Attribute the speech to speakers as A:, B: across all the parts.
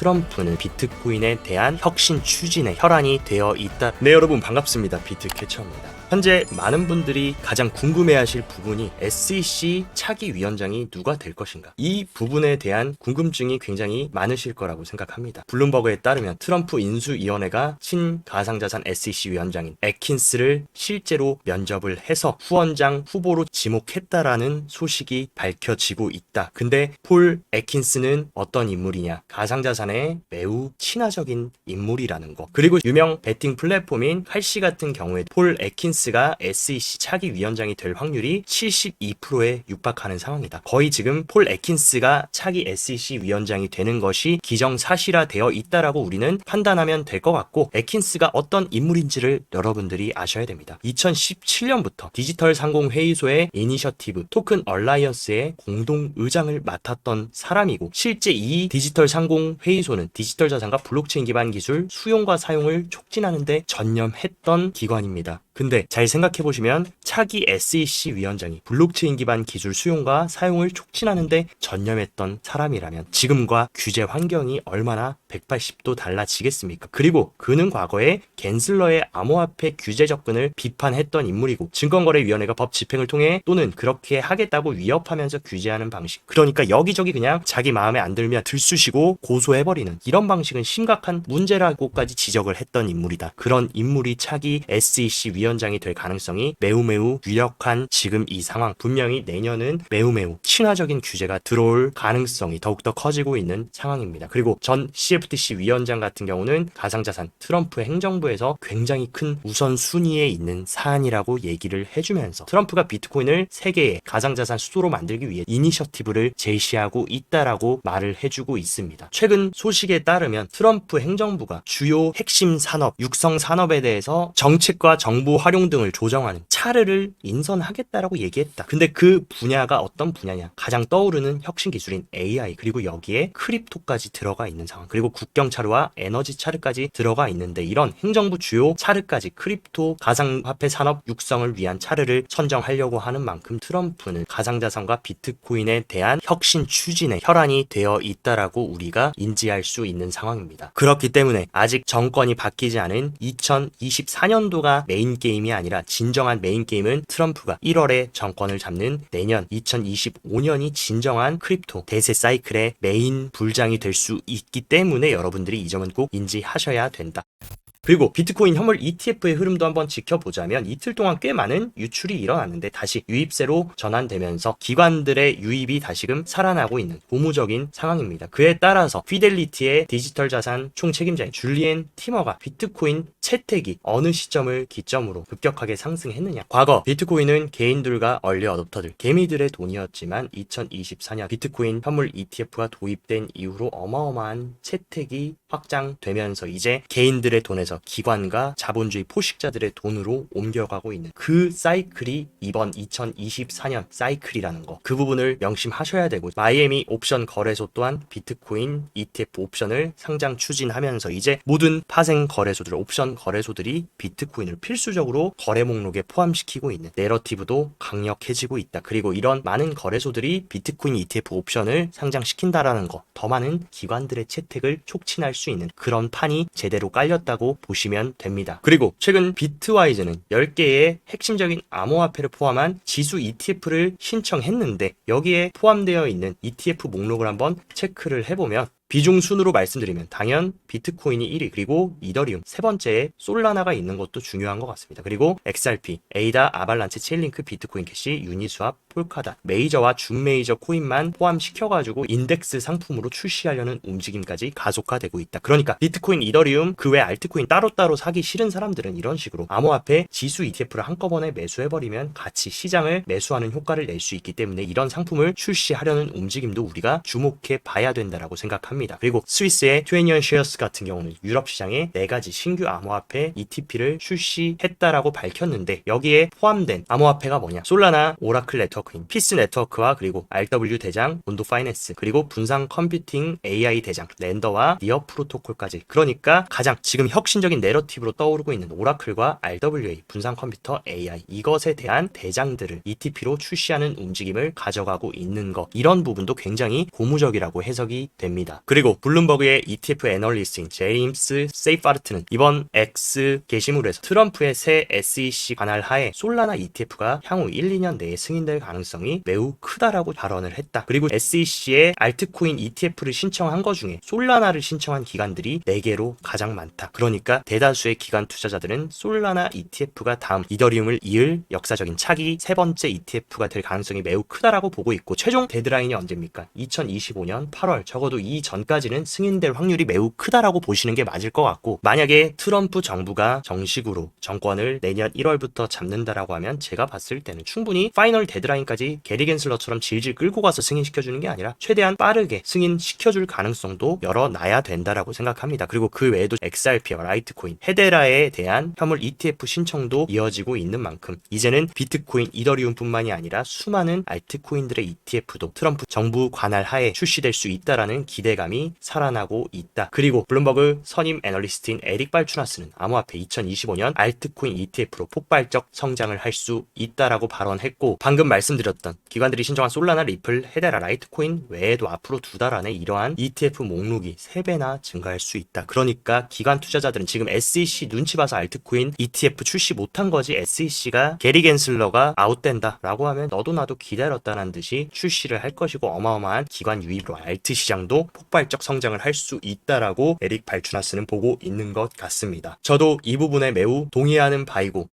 A: 트럼프는 비트코인에 대한 혁신 추진에 혈안이 되어 있다. 네, 여러분 반갑습니다. 비트캐쳐입니다. 현재 많은 분들이 가장 궁금해하실 부분이 SEC 차기 위원장이 누가 될 것인가, 이 부분에 대한 궁금증이 굉장히 많으실 거라고 생각합니다. 블룸버그에 따르면 트럼프 인수위원회가 친가상자산 SEC 위원장인 애킨스를 실제로 면접을 해서 후원장 후보로 지목했다라는 소식이 밝혀지고 있다. 근데 폴 애킨스는 어떤 인물이냐, 가상자산에 매우 친화적인 인물이라는 거, 그리고 유명 베팅 플랫폼인 칼시 같은 경우에 폴 애킨스가 SEC 차기 위원장이 될 확률이 72%에 육박하는 상황이다. 거의 지금 폴 애킨스가 차기 SEC 위원장이 되는 것이 기정사실화되어 있다라고 우리는 판단하면 될 것 같고, 애킨스가 어떤 인물인지를 여러분들이 아셔야 됩니다. 2017년부터 디지털 상공회의소의 이니셔티브 토큰 얼라이언스의 공동 의장을 맡았던 사람이고, 실제 이 디지털 상공회의소는 디지털 자산과 블록체인 기반 기술 수용과 사용을 촉진하는 데 전념했던 기관입니다. 근데 잘 생각해보시면 차기 SEC 위원장이 블록체인 기반 기술 수용과 사용을 촉진하는데 전념했던 사람이라면 지금과 규제 환경이 얼마나 180도 달라지겠습니까? 그리고 그는 과거에 갠슬러의 암호화폐 규제 접근을 비판했던 인물이고, 증권거래위원회가 법 집행을 통해 또는 그렇게 하겠다고 위협하면서 규제하는 방식, 그러니까 여기저기 그냥 자기 마음에 안 들면 들쑤시고 고소해버리는 이런 방식은 심각한 문제라고까지 지적을 했던 인물이다. 그런 인물이 차기 SEC 위원장이 될 가능성이 매우 유력한 지금 이 상황. 분명히 내년은 매우 친화적인 규제가 들어올 가능성이 더욱더 커지고 있는 상황입니다. 그리고 전 CFTC 위원장 같은 경우는 가상자산 트럼프 행정부에서 굉장히 큰 우선순위에 있는 사안이라고 얘기를 해주면서 트럼프가 비트코인을 세계의 가상자산 수도로 만들기 위해 이니셔티브를 제시하고 있다라고 말을 해주고 있습니다. 최근 소식에 따르면 트럼프 행정부가 주요 핵심 산업, 육성 산업에 대해서 정책과 정보 활용 등을 조정하는 차르를 인선하겠다라고 얘기했다. 근데 그 분야가 어떤 분야냐, 가장 떠오르는 혁신 기술인 AI, 그리고 여기에 크립토까지 들어가 있는 상황, 그리고 국경 차르와 에너지 차르까지 들어가 있는데, 이런 행정부 주요 차르까지 크립토 가상화폐 산업 육성을 위한 차르를 선정하려고 하는 만큼 트럼프는 가상자산과 비트코인에 대한 혁신 추진에 혈안이 되어 있다라고 우리가 인지할 수 있는 상황입니다. 그렇기 때문에 아직 정권이 바뀌지 않은 2024년도가 메인 게임이 아니라 진정한 메인 게임은 트럼프가 1월에 정권을 잡는 내년 2025년이 진정한 크립토 대세 사이클의 메인 불장이 될 수 있기 때문에 여러분들이 이 점은 꼭 인지하셔야 된다. 그리고 비트코인 현물 ETF의 흐름도 한번 지켜보자면 이틀 동안 꽤 많은 유출이 일어났는데 다시 유입세로 전환되면서 기관들의 유입이 다시금 살아나고 있는 고무적인 상황입니다. 그에 따라서 피델리티의 디지털 자산 총책임자인 줄리엔 티머가 비트코인 채택이 어느 시점을 기점으로 급격하게 상승했느냐, 과거 비트코인은 개인들과 얼리 어댑터들, 개미들의 돈이었지만 2024년 비트코인 현물 ETF가 도입된 이후로 어마어마한 채택이 확장되면서 이제 개인들의 돈에서 기관과 자본주의 포식자들의 돈으로 옮겨가고 있는 그 사이클이 이번 2024년 사이클이라는 거, 그 부분을 명심하셔야 되고, 마이애미 옵션 거래소 또한 비트코인 ETF 옵션을 상장 추진하면서 이제 모든 파생 거래소들, 옵션 거래소들이 비트코인을 필수적으로 거래 목록에 포함시키고 있는 내러티브도 강력해지고 있다. 그리고 이런 많은 거래소들이 비트코인 ETF 옵션을 상장시킨다라는 거, 더 많은 기관들의 채택을 촉진할 수 있는 그런 판이 제대로 깔렸다고 보시면 됩니다. 그리고 최근 비트와이즈는 10개의 핵심적인 암호화폐를 포함한 지수 ETF를 신청했는데, 여기에 포함되어 있는 ETF 목록을 한번 체크를 해보면 비중 순으로 말씀드리면 당연 비트코인이 1위, 그리고 이더리움 세 번째에 솔라나가 있는 것도 중요한 것 같습니다. 그리고 XRP, 에이다, 아발란체, 체인링크, 비트코인 캐시, 유니스왑, 폴카닷, 메이저와 준메이저 코인만 포함시켜가지고 인덱스 상품으로 출시하려는 움직임까지 가속화되고 있다. 그러니까 비트코인, 이더리움, 그 외 알트코인 따로따로 사기 싫은 사람들은 이런 식으로 암호화폐 지수 ETF를 한꺼번에 매수해버리면 같이 시장을 매수하는 효과를 낼 수 있기 때문에 이런 상품을 출시하려는 움직임도 우리가 주목해 봐야 된다라고 생각합니다. 그리고 스위스의 20년 쉐어스 같은 경우는 유럽 시장에 4가지 신규 암호화폐 ETP를 출시했다라고 밝혔는데, 여기에 포함된 암호화폐가 뭐냐, 솔라나, 오라클 네트워크인 피스 네트워크와 그리고 RW 대장 온도 파이낸스, 그리고 분산 컴퓨팅 AI 대장 랜더와 니어 프로토콜까지. 그러니까 가장 지금 혁신적인 내러티브로 떠오르고 있는 오라클과 RWA 분산 컴퓨터 AI, 이것에 대한 대장들을 ETP로 출시하는 움직임을 가져가고 있는 것, 이런 부분도 굉장히 고무적이라고 해석이 됩니다. 그리고 블룸버그의 ETF 애널리스트인 제임스 세이파르트는 이번 X 게시물에서 트럼프의 새 SEC 관할 하에 솔라나 ETF가 향후 1, 2년 내에 승인될 가능성이 매우 크다라고 발언을 했다. 그리고 SEC에 알트코인 ETF를 신청한 것 중에 솔라나를 신청한 기관들이 4개로 가장 많다. 그러니까 대다수의 기관 투자자들은 솔라나 ETF가 다음 이더리움을 이을 역사적인 차기 세 번째 ETF가 될 가능성이 매우 크다라고 보고 있고, 최종 데드라인이 언제입니까? 2025년 8월, 적어도 이 전까지는 승인될 확률이 매우 크다라고 보시는 게 맞을 것 같고, 만약에 트럼프 정부가 정식으로 정권을 내년 1월부터 잡는다라고 하면 제가 봤을 때는 충분히 파이널 데드라인까지 게리 겐슬러처럼 질질 끌고 가서 승인시켜주는 게 아니라 최대한 빠르게 승인시켜줄 가능성도 열어놔야 된다라고 생각합니다. 그리고 그 외에도 XRP와 라이트코인, 헤데라에 대한 현물 ETF 신청도 이어지고 있는 만큼 이제는 비트코인, 이더리움뿐만이 아니라 수많은 알트코인들의 ETF도 트럼프 정부 관할 하에 출시될 수 있다라는 기대감이 살아나고 있다. 그리고 블룸버그 선임 애널리스트인 에릭 발추나스는 암호화폐 2025년 알트코인 ETF로 폭발적 성장을 할 수 있다라고 발언했고, 방금 말씀드렸던 기관들이 신청한 솔라나, 리플, 헤데라, 라이트코인 외에도 앞으로 2달 안에 이러한 ETF 목록이 3배나 증가할 수 있다. 그러니까 기관 투자자들은 지금 SEC 눈치 봐서 알트코인 ETF 출시 못한 거지, SEC가 게리 겐슬러가 아웃된다 라고 하면 너도 나도 기다렸다는 듯이 출시를 할 것이고, 어마어마한 기관 유입으로 알트 시장도 폭발적 성장을 할 수 있다라고 에릭 발추나스는 보고 있는 것 같습니다. 저도 이 부분에 매우 동의하는 바이고,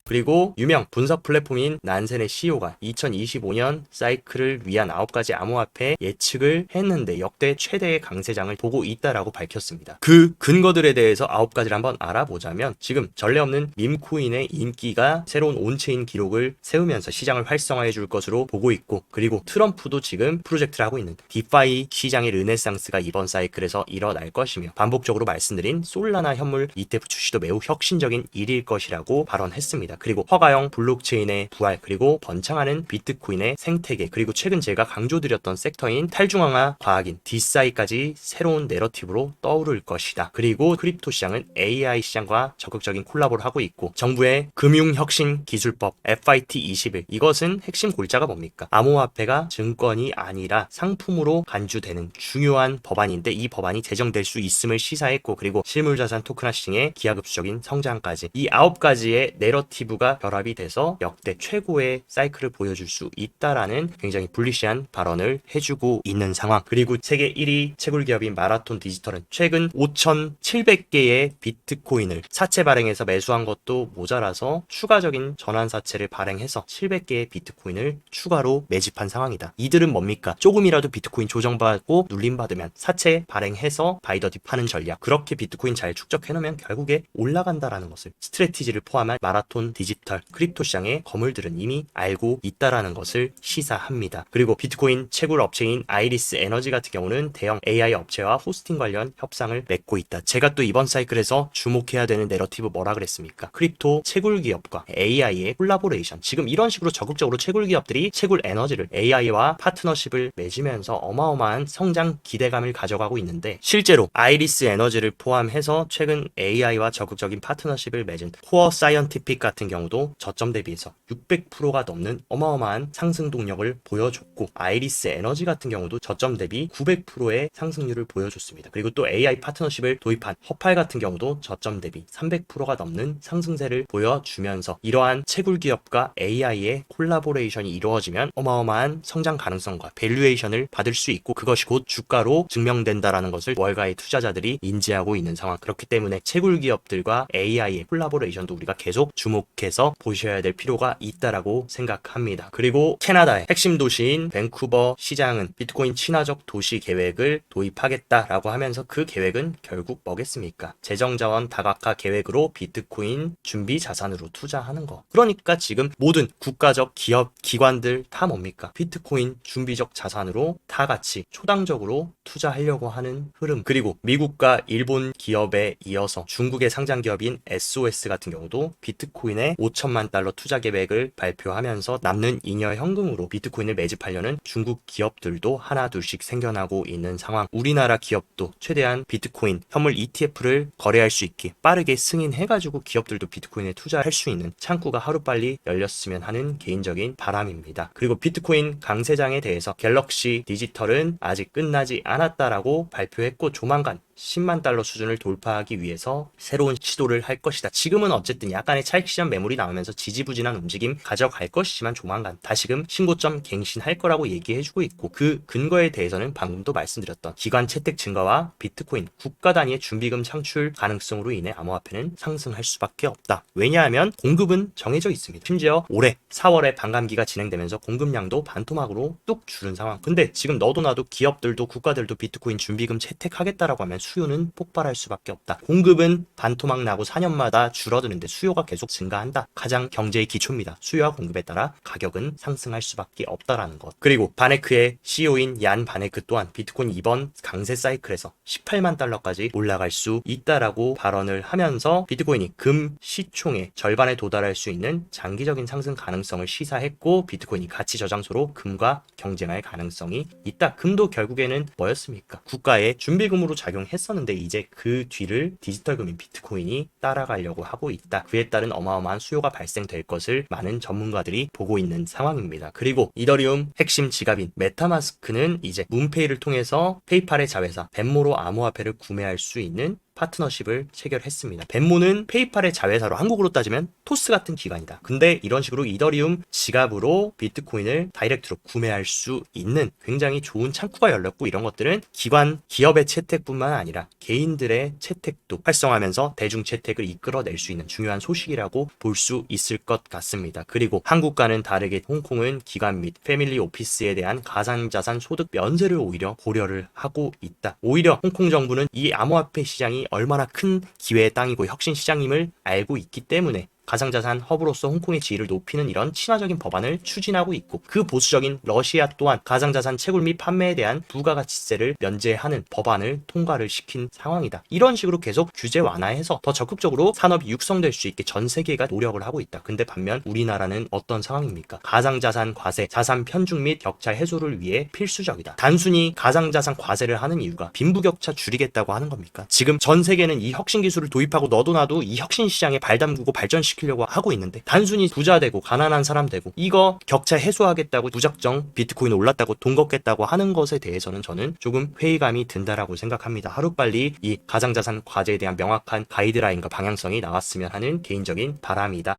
A: 그리고 유명 분석 플랫폼인 난센의 CEO가 2025년 사이클을 위한 9가지 암호화폐 예측을 했는데 역대 최대의 강세장을 보고 있다라고 밝혔습니다. 그 근거들에 대해서 9가지를 한번 알아보자면, 지금 전례 없는 밈코인의 인기가 새로운 온체인 기록을 세우면서 시장을 활성화해 줄 것으로 보고 있고, 그리고 트럼프도 지금 프로젝트를 하고 있는 디파이 시장의 르네상스가 이번 사이클에서 일어날 것이며, 반복적으로 말씀드린 솔라나 현물 ETF 출시도 매우 혁신적인 일일 것이라고 발언했습니다. 그리고 허가형 블록체인의 부활, 그리고 번창하는 비트코인의 생태계, 그리고 최근 제가 강조드렸던 섹터인 탈중앙화 과학인 디사이까지 새로운 내러티브로 떠오를 것이다. 그리고 크립토 시장은 AI 시장과 적극적인 콜라보를 하고 있고, 정부의 금융혁신기술법 FIT21, 이것은 핵심 골자가 뭡니까? 암호화폐가 증권이 아니라 상품으로 간주되는 중요한 법안인데, 이 법안이 제정될 수 있음을 시사했고, 그리고 실물자산 토큰화 시장의 기하급수적인 성장까지, 이 9가지의 내러티브 가 결합이 돼서 역대 최고의 사이클을 보여줄 수 있다라는 굉장히 불리시한 발언을 해주고 있는 상황. 그리고 세계 1위 채굴기업인 마라톤 디지털은 최근 5,700개의 비트코인을 사채 발행해서 매수한 것도 모자라서 추가적인 전환사채를 발행해서 700개의 비트코인을 추가로 매집한 상황이다. 이들은 뭡니까? 조금이라도 비트코인 조정받고 눌림받으면 사채 발행해서 바이더딥 파는 전략, 그렇게 비트코인 잘 축적해놓으면 결국에 올라간다라는 것을 스트래티지를 포함한 마라톤 디지털 크립토 시장의 거물들은 이미 알고 있다라는 것을 시사합니다. 그리고 비트코인 채굴 업체인 아이리스 에너지 같은 경우는 대형 AI 업체와 호스팅 관련 협상을 맺고 있다. 제가 또 이번 사이클에서 주목해야 되는 내러티브 뭐라 그랬습니까? 크립토 채굴 기업과 AI의 콜라보레이션. 지금 이런 식으로 적극적으로 채굴 기업들이 채굴 에너지를 AI와 파트너십을 맺으면서 어마어마한 성장 기대감을 가져가고 있는데, 실제로 아이리스 에너지를 포함해서 최근 AI와 적극적인 파트너십을 맺은 코어 사이언티픽 같은 경우도 저점 대비해서 600%가 넘는 어마어마한 상승 동력을 보여줬고, 아이리스 에너지 같은 경우도 저점 대비 900%의 상승률을 보여줬습니다. 그리고 또 AI 파트너십을 도입한 허팔 같은 경우도 저점 대비 300%가 넘는 상승세를 보여주면서, 이러한 채굴 기업과 AI의 콜라보레이션이 이루어지면 어마어마한 성장 가능성과 밸류에이션을 받을 수 있고, 그것이 곧 주가로 증명된다라는 것을 월가의 투자자들이 인지하고 있는 상황. 그렇기 때문에 채굴 기업들과 AI의 콜라보레이션도 우리가 계속 주목해서 보셔야 될 필요가 있다라고 생각합니다. 그리고 캐나다의 핵심 도시인 밴쿠버 시장은 비트코인 친화적 도시 계획을 도입하겠다라고 하면서, 그 계획은 결국 뭐겠습니까? 재정자원 다각화 계획으로 비트코인 준비 자산으로 투자하는 거. 그러니까 지금 모든 국가적 기업, 기관들 다 뭡니까? 비트코인 준비적 자산으로 다 같이 초당적으로 투자하려고 하는 흐름. 그리고 미국과 일본 기업에 이어서 중국의 상장 기업인 SOS 같은 경우도 비트코인에 내년에 5천만 달러 투자 계획을 발표하면서 남는 잉여 현금으로 비트코인을 매집하려는 중국 기업들도 하나 둘씩 생겨나고 있는 상황. 우리나라 기업도 최대한 비트코인 현물 ETF를 거래할 수 있게 빠르게 승인해가지고 기업들도 비트코인에 투자할 수 있는 창구가 하루빨리 열렸으면 하는 개인적인 바람입니다. 그리고 비트코인 강세장에 대해서 갤럭시 디지털은 아직 끝나지 않았다라고 발표했고 조만간 10만 달러 수준을 돌파하기 위해서 새로운 시도를 할 것이다. 지금은 어쨌든 약간의 차익 시장 매물이 나오면서 지지부진한 움직임 가져갈 것이지만 조만간 다시금 신고점 갱신할 거라고 얘기해주고 있고, 그 근거에 대해서는 방금도 말씀드렸던 기관 채택 증가와 비트코인 국가 단위의 준비금 창출 가능성으로 인해 암호화폐는 상승할 수밖에 없다. 왜냐하면 공급은 정해져 있습니다. 심지어 올해 4월에 반감기가 진행되면서 공급량도 반토막으로 뚝 줄은 상황. 근데 지금 너도 나도 기업들도 국가들도 비트코인 준비금 채택하겠다라고 하면 수요는 폭발할 수밖에 없다. 공급은 반토막 나고 4년마다 줄어드는데 수요가 계속 증가한다. 가장 경제의 기초입니다. 수요와 공급에 따라 가격은 상승할 수밖에 없다라는 것. 그리고 바네크의 CEO인 얀 바네크 또한 비트코인 이번 강세 사이클에서 18만 달러까지 올라갈 수 있다라고 발언을 하면서 비트코인이 금 시총의 절반에 도달할 수 있는 장기적인 상승 가능성을 시사했고, 비트코인이 가치 저장소로 금과 경쟁할 가능성이 있다. 금도 결국에는 뭐였습니까? 국가의 준비금으로 작용했 했었는데 이제 그 뒤를 디지털금인 비트코인이 따라가려고 하고 있다. 그에 따른 어마어마한 수요가 발생될 것을 많은 전문가들이 보고 있는 상황입니다. 그리고 이더리움 핵심 지갑인 메타마스크는 이제 문페이를 통해서 페이팔의 자회사 벤모로 암호화폐를 구매할 수 있는 파트너십을 체결했습니다. 벤모는 페이팔의 자회사로 한국으로 따지면 토스 같은 기관이다. 근데 이런 식으로 이더리움 지갑으로 비트코인을 다이렉트로 구매할 수 있는 굉장히 좋은 창구가 열렸고, 이런 것들은 기관 기업의 채택뿐만 아니라 개인들의 채택도 활성화하면서 대중 채택을 이끌어낼 수 있는 중요한 소식이라고 볼 수 있을 것 같습니다. 그리고 한국과는 다르게 홍콩은 기관 및 패밀리 오피스에 대한 가상자산 소득 면세를 오히려 고려를 하고 있다. 오히려 홍콩 정부는 이 암호화폐 시장이 얼마나 큰 기회의 땅이고 혁신 시장임을 알고 있기 때문에 가상자산 허브로서 홍콩의 지위를 높이는 이런 친화적인 법안을 추진하고 있고, 그 보수적인 러시아 또한 가상자산 채굴 및 판매에 대한 부가가치세를 면제하는 법안을 통과를 시킨 상황이다. 이런 식으로 계속 규제 완화해서 더 적극적으로 산업이 육성될 수 있게 전 세계가 노력을 하고 있다. 근데 반면 우리나라는 어떤 상황입니까? 가상자산 과세, 자산 편중 및 격차 해소를 위해 필수적이다. 단순히 가상자산 과세를 하는 이유가 빈부격차 줄이겠다고 하는 겁니까? 지금 전 세계는 이 혁신 기술을 도입하고 너도 나도 이 혁신 시장에 발 담그고 발전시키려고 하고 있는데, 단순히 부자 되고 가난한 사람 되고 이거 격차 해소하겠다고 무작정 비트코인 올랐다고 돈 걷겠다고 하는 것에 대해서는 저는 조금 회의감이 든다라고 생각합니다. 하루빨리 이 가상자산 과제에 대한 명확한 가이드라인과 방향성이 나왔으면 하는 개인적인 바람이다.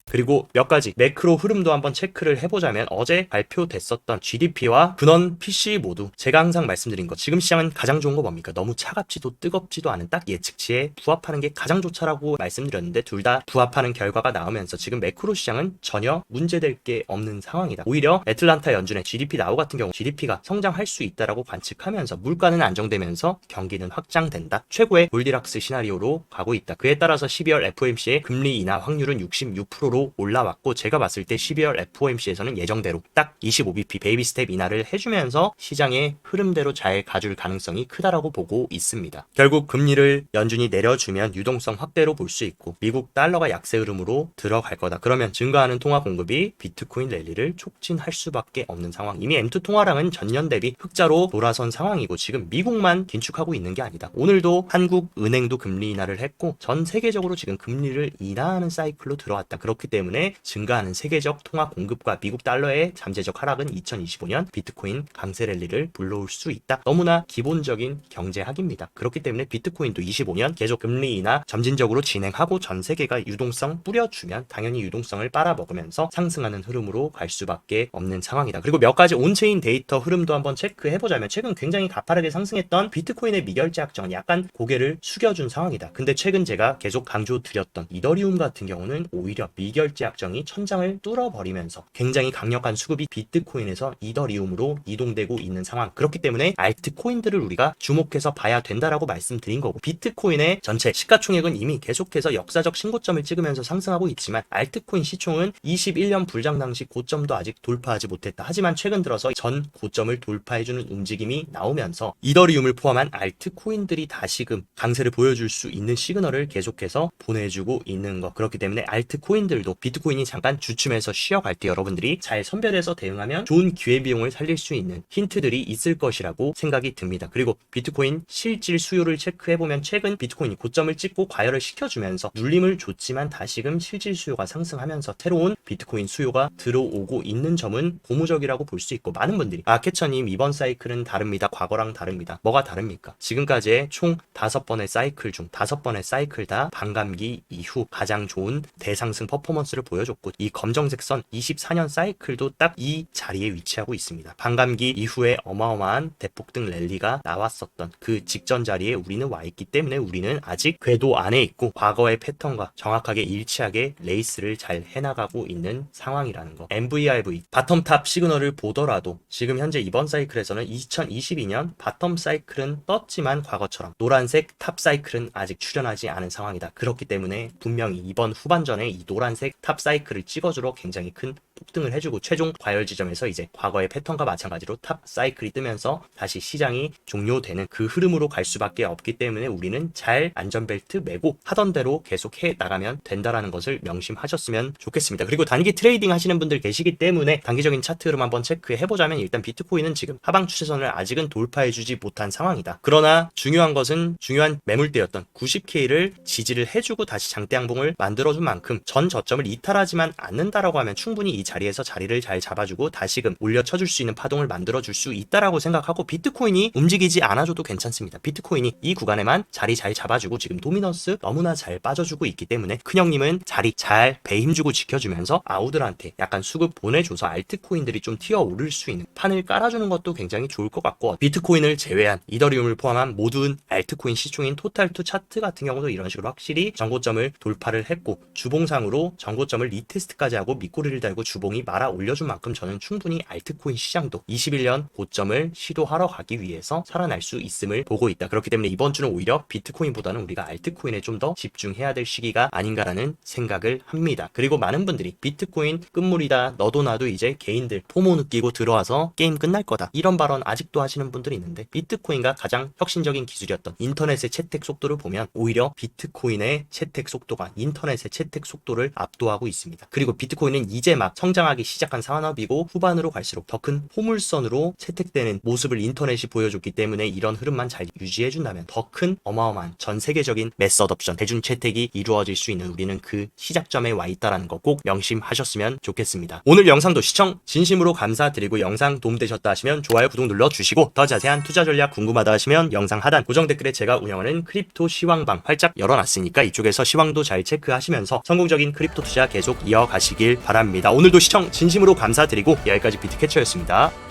A: 그리고 몇 가지 매크로 흐름도 한번 체크를 해보자면, 어제 발표됐었던 GDP와 근원 PC 모두 제가 항상 말씀드린 것, 지금 시장은 가장 좋은 거 뭡니까? 너무 차갑지도 뜨겁지도 않은 딱 예측치에 부합하는 게 가장 좋다라고 말씀드렸는데, 둘 다 부합하는 결과가 나오면서 지금 매크로 시장은 전혀 문제될 게 없는 상황이다. 오히려 애틀란타 연준의 GDP 나우 같은 경우 GDP가 성장할 수 있다라고 관측하면서 물가는 안정되면서 경기는 확장된다. 최고의 골디락스 시나리오로 가고 있다. 그에 따라서 12월 FOMC의 금리 인하 확률은 66%로 올라왔고, 제가 봤을 때 12월 FOMC에서는 예정대로 딱 25bp 베이비 스텝 인하를 해주면서 시장의 흐름대로 잘 가줄 가능성이 크다라고 보고 있습니다. 결국 금리를 연준이 내려주면 유동성 확대로 볼 수 있고, 미국 달러가 약세 흐름으로 들어갈 거다. 그러면 증가하는 통화 공급이 비트코인 랠리를 촉진할 수밖에 없는 상황. 이미 M2 통화량은 전년 대비 흑자로 돌아선 상황이고, 지금 미국만 긴축하고 있는 게 아니다. 오늘도 한국은행도 금리 인하를 했고, 전 세계적으로 지금 금리를 인하하는 사이클로 들어왔다. 그렇기 때문에 증가하는 세계적 통화 공급과 미국 달러의 잠재적 하락은 2025년 비트코인 강세 랠리를 불러올 수 있다. 너무나 기본적인 경제학입니다. 그렇기 때문에 비트코인도 25년 계속 금리 인하 점진적으로 진행하고 전 세계가 유동성 뿌려주면 당연히 유동성을 빨아먹으면서 상승하는 흐름으로 갈 수밖에 없는 상황이다. 그리고 몇 가지 온체인 데이터 흐름도 한번 체크해보자면, 최근 굉장히 가파르게 상승했던 비트코인의 미결제 약정은 약간 고개를 숙여준 상황이다. 근데 최근 제가 계속 강조드렸던 이더리움 같은 경우는 오히려 미결제 약정이 천장을 뚫어버리면서 굉장히 강력한 수급이 비트코인에서 이더리움으로 이동되고 있는 상황. 그렇기 때문에 알트코인들을 우리가 주목해서 봐야 된다라고 말씀드린 거고, 비트코인의 전체 시가총액은 이미 계속해서 역사적 신고점을 찍으면서 상승하고 있지만, 알트코인 시총은 21년 불장 당시 고점도 아직 돌파하지 못했다. 하지만 최근 들어서 전 고점을 돌파해주는 움직임이 나오면서 이더리움을 포함한 알트코인들이 다시금 강세를 보여줄 수 있는 시그널을 계속해서 보내주고 있는 것. 그렇기 때문에 알트코인들도 오늘도 비트코인이 잠깐 주춤해서 쉬어갈 때 여러분들이 잘 선별해서 대응하면 좋은 기회비용을 살릴 수 있는 힌트들이 있을 것이라고 생각이 듭니다. 그리고 비트코인 실질 수요를 체크해보면 최근 비트코인이 고점을 찍고 과열을 시켜주면서 눌림을 줬지만 다시금 실질 수요가 상승하면서 새로운 비트코인 수요가 들어오고 있는 점은 고무적이라고 볼 수 있고, 많은 분들이 캐처님 이번 사이클은 다릅니다. 과거랑 다릅니다. 뭐가 다릅니까? 지금까지의 총 5번의 사이클 중 5번의 사이클 다 반감기 이후 가장 좋은 대상승 퍼포먼스를 보여줬고, 이 검정색 선 24년 사이클도 딱 이 자리에 위치하고 있습니다. 반감기 이후에 어마어마한 대폭등 랠리가 나왔었던 그 직전 자리에 우리는 와 있기 때문에 우리는 아직 궤도 안에 있고 과거의 패턴과 정확하게 일치하게 레이스를 잘 해나가고 있는 상황이라는 거. MVRV 바텀탑 시그널을 보더라도 지금 현재 이번 사이클에서는 2022년 바텀 사이클은 떴지만 과거처럼 노란색 탑 사이클은 아직 출현하지 않은 상황이다. 그렇기 때문에 분명히 이번 후반전에 이 노란색 탑 사이클을 찍어주러 굉장히 큰 폭등을 해주고, 최종 과열 지점에서 이제 과거의 패턴과 마찬가지로 탑 사이클이 뜨면서 다시 시장이 종료되는 그 흐름으로 갈 수밖에 없기 때문에 우리는 잘 안전벨트 매고 하던 대로 계속 해 나가면 된다라는 것을 명심하셨으면 좋겠습니다. 그리고 단기 트레이딩 하시는 분들 계시기 때문에 단기적인 차트 흐름 한번 체크해보자면, 일단 비트코인은 지금 하방 추세선을 아직은 돌파해주지 못한 상황이다. 그러나 중요한 것은 중요한 매물대였던 90K를 지지를 해주고 다시 장대 양봉을 만들어준 만큼 전 저점을 이탈하지만 않는다라고 하면 충분히 이 자리에서 자리를 잘 잡아주고 다시금 올려쳐줄 수 있는 파동을 만들어줄 수 있다라고 생각하고, 비트코인이 움직이지 않아줘도 괜찮습니다. 비트코인이 이 구간에만 자리 잘 잡아주고 지금 도미넌스 너무나 잘 빠져주고 있기 때문에 큰형님은 자리 잘 배 힘주고 지켜주면서 아우들한테 약간 수급 보내줘서 알트코인들이 좀 튀어오를 수 있는 판을 깔아주는 것도 굉장히 좋을 것 같고, 비트코인을 제외한 이더리움을 포함한 모든 알트코인 시총인 토탈2 차트 같은 경우도 이런 식으로 확실히 전고점을 돌파를 했고, 주봉상으로 전고점을 리테스트까지 하고 밑꼬리를 달고 주봉이 말아 올려준 만큼 저는 충분히 알트코인 시장도 21년 고점을 시도하러 가기 위해서 살아날 수 있음을 보고 있다. 그렇기 때문에 이번 주는 오히려 비트코인보다는 우리가 알트코인에 좀 더 집중해야 될 시기가 아닌가라는 생각을 합니다. 그리고 많은 분들이 비트코인 끝물이다, 너도 나도 이제 개인들 포모 느끼고 들어와서 게임 끝날 거다, 이런 발언 아직도 하시는 분들이 있는데, 비트코인과 가장 혁신적인 기술이었던 인터넷의 채택 속도를 보면 오히려 비트코인의 채택 속도가 인터넷의 채택 속도를 압도하고 있습니다. 그리고 비트코인은 이제 막 성장하기 시작한 산업이고 후반으로 갈수록 더 큰 포물선으로 채택되는 모습을 인터넷이 보여줬기 때문에 이런 흐름만 잘 유지해준다면 더 큰 어마어마한 전 세계적인 메서드 옵션 대중 채택이 이루어질 수 있는 우리는 그 시작점에 와 있다는 거 꼭 명심하셨으면 좋겠습니다. 오늘 영상도 시청 진심으로 감사드리고, 영상 도움되셨다 하시면 좋아요, 구독 눌러주시고, 더 자세한 투자 전략 궁금하다 하시면 영상 하단 고정 댓글에 제가 운영하는 크립토 시황방 활짝 열어놨으니까 이쪽에서 시황도 잘 체크하시면서 성공적인 크립토 투자 계속 이어가시길 바랍니다. 오늘도 시청 진심으로 감사드리고 여기까지 비트캐쳐였습니다.